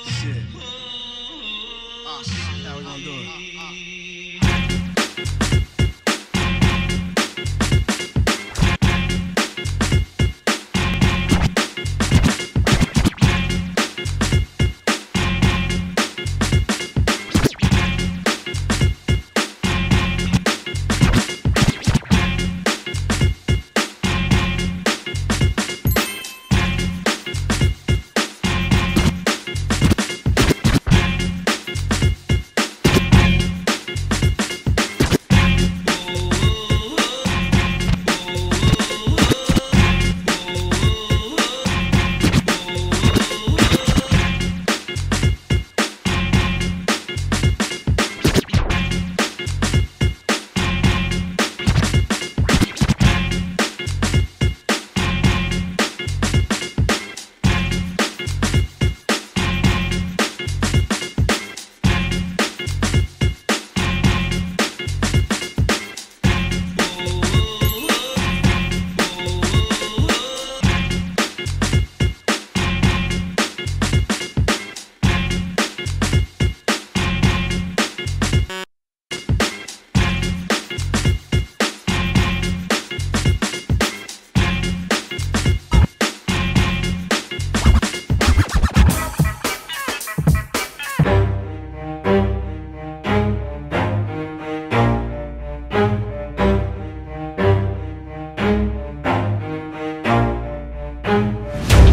Shit. Oh shit, how we gonna do it?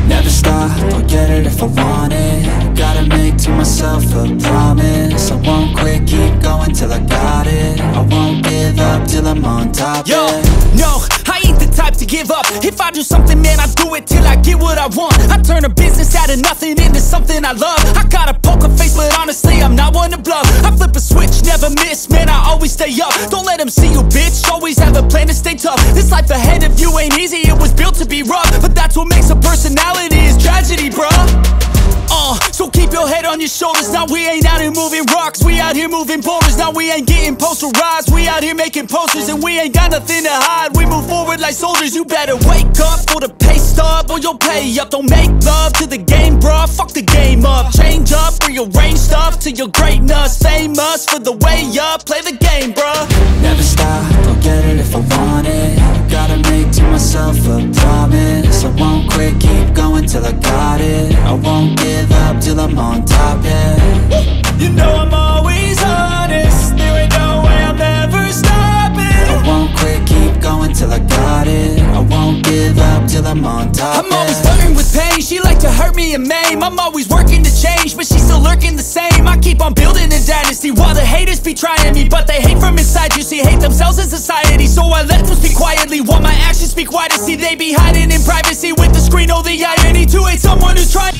Never stop, I'll get it if I want it. Gotta make to myself a promise. I won't quit, keep going till I got it. I won't give up till I'm on top. Yo, yeah. no, I ain't the type to give up. If I do something, man, I do it till I get what I want. I turn a business out of nothing into something I love. I got a poker face, but honestly, I'm not one to bluff. I flip a switch, never miss, man, I always stay up. Don't let them see you, bitch, always have a plan to stay tough. This life ahead of you ain't easy, it was built to be rough. But that's what makes a personality, is tragedy, bruh. So keep your head on your shoulders. Now we ain't out here moving rocks, we out here moving boulders. Now we ain't getting posterized, we out here making posters. And we ain't got nothing to hide, we move forward like soldiers. You better wake up for the pay stub, or you'll pay up. Don't make love to the game, bruh, fuck the game up. Change up, rearrange stuff to your greatness. Famous for the way up, play the game, bruh. Never stop, I'll get it if I want it. Gotta make to myself a promise. I won't quit, keep going till I got it. I won't give up till I'm on top, yeah. You know I'm always honest, there ain't no way I'm ever stopping. I won't quit, keep going till I got it. I won't give up till I'm on top, I'm always flirting with pain, she like to hurt me and maim. I'm always working to change, but she's still lurking the same. I keep on building a dynasty while the haters be trying me. But they hate from inside, you see, hate themselves in society. So I let them speak quietly while my actions speak wider. See, they be hiding in privacy with the screen, oh the irony. To hate someone who's trying